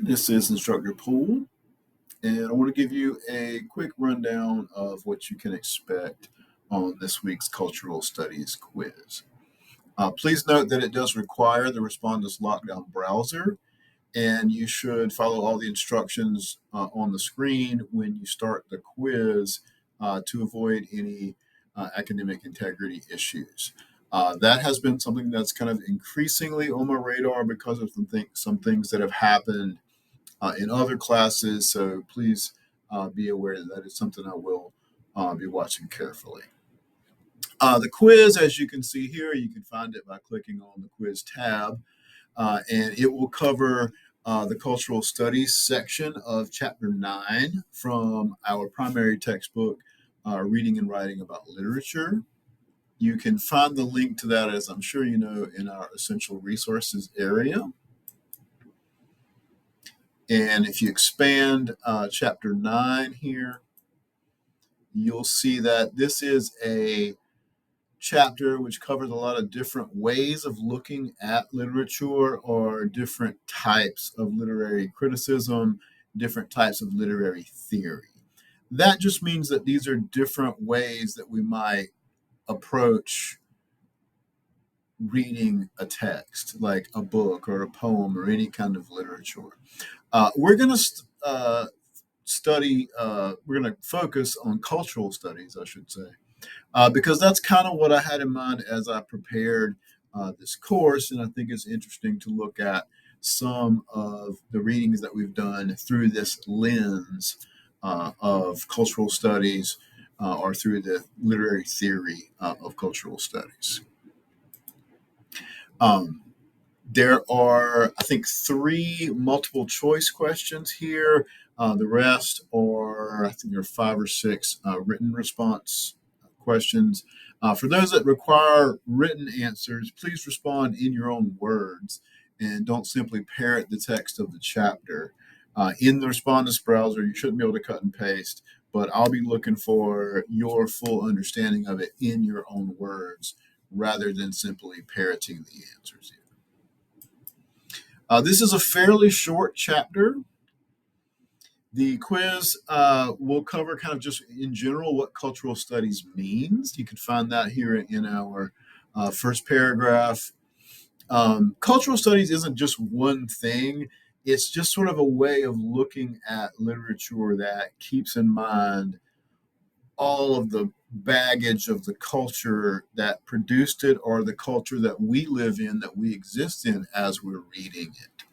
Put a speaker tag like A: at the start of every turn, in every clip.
A: This is Instructor Poole, and I want to give you a quick rundown of what you can expect on this week's Cultural Studies quiz. Please note that it does require the Respondus Lockdown browser, and you should follow all the instructions on the screen when you start the quiz to avoid any academic integrity issues. That has been something that's kind of increasingly on my radar because of some things that have happened in other classes. So please be aware that that is something I will be watching carefully. The quiz, as you can see here, you can find it by clicking on the quiz tab, and it will cover the cultural studies section of chapter 9 from our primary textbook, Reading and Writing About Literature. You can find the link to that, as I'm sure you know, in our essential resources area. And if you expand chapter 9 here, you'll see that this is a chapter which covers a lot of different ways of looking at literature or different types of literary criticism, different types of literary theory. That just means that these are different ways that we might approach reading a text, like a book or a poem or any kind of literature. We're going to we're going to focus on cultural studies, I should say, because that's kind of what I had in mind as I prepared this course. And I think it's interesting to look at some of the readings that we've done through this lens of cultural studies or through the literary theory of cultural studies. There are, I think, 3 multiple choice questions here. The rest are, I think there are 5 or 6 written response questions. For those that require written answers, please respond in your own words and don't simply parrot the text of the chapter. In the Respondus browser, you shouldn't be able to cut and paste, but I'll be looking for your full understanding of it in your own words rather than simply parroting the answers here. This is a fairly short chapter. The quiz will cover kind of just in general what cultural studies means. You can find that here in our first paragraph. Cultural studies isn't just one thing. It's just sort of a way of looking at literature that keeps in mind all of the baggage of the culture that produced it or the culture that we live in, that we exist in as we're reading it.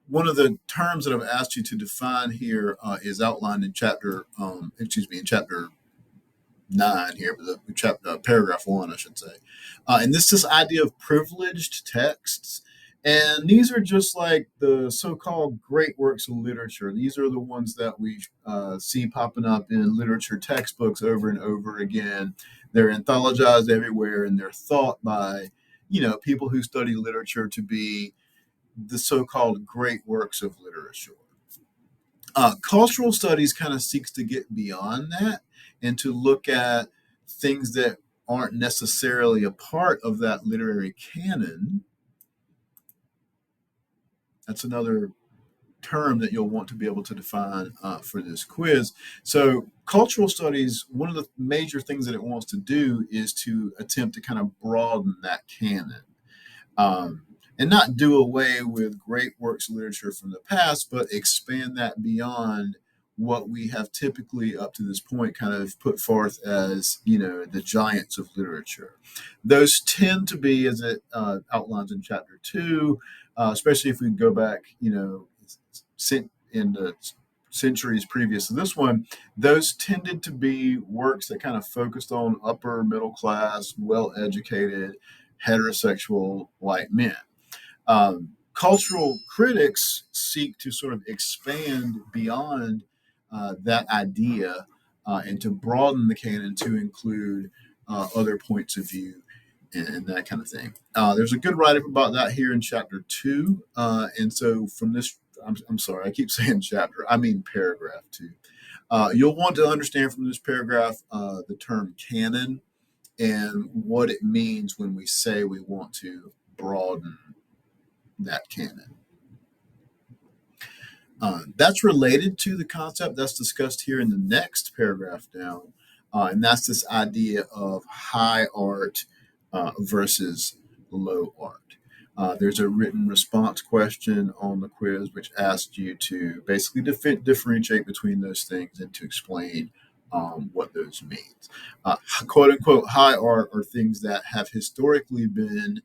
A: One of the terms that I've asked you to define here is outlined in chapter 9 here, paragraph 1, I should say. And this is idea of privileged texts. And these are just like the so-called great works of literature. These are the ones that we see popping up in literature textbooks over and over again. They're anthologized everywhere, and they're thought by, people who study literature to be the so-called great works of literature. Cultural studies kind of seeks to get beyond that and to look at things that aren't necessarily a part of that literary canon. That's another term that you'll want to be able to define for this quiz. So cultural studies, one of the major things that it wants to do is to attempt to kind of broaden that canon. And not do away with great works of literature from the past, but expand that beyond what we have typically up to this point kind of put forth as, the giants of literature. Those tend to be, as it outlines in chapter 2, especially if we go back, in the centuries previous to this one, those tended to be works that kind of focused on upper middle class, well-educated, heterosexual white men. Cultural critics seek to sort of expand beyond that idea and to broaden the canon to include other points of view and that kind of thing. There's a good write-up about that here in chapter 2. And so from this, I'm sorry, I keep saying chapter, I mean paragraph 2. You'll want to understand from this paragraph the term canon and what it means when we say we want to broaden that canon. That's related to the concept that's discussed here in the next paragraph down, and that's this idea of high art versus low art. There's a written response question on the quiz which asks you to basically differentiate between those things and to explain what those means. Quote unquote high art are things that have historically been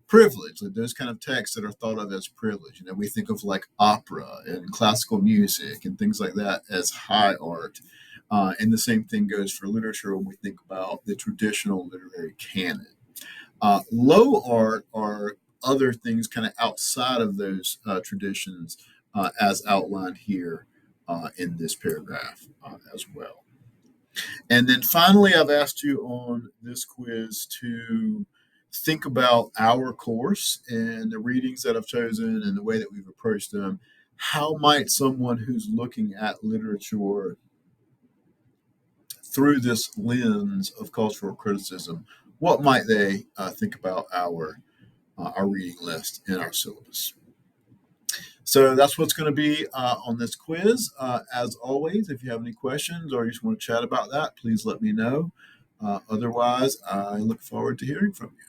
A: privilege, like those kind of texts that are thought of as privilege. We think of like opera and classical music and things like that as high art. And the same thing goes for literature when we think about the traditional literary canon. Low art are other things kind of outside of those traditions, as outlined here in this paragraph as well. And then finally, I've asked you on this quiz to think about our course and the readings that I've chosen and the way that we've approached them. How might someone who's looking at literature through this lens of cultural criticism, what might they think about our reading list and our syllabus? So that's what's going to be on this quiz. As always, if you have any questions or you just want to chat about that, please let me know. Otherwise, I look forward to hearing from you.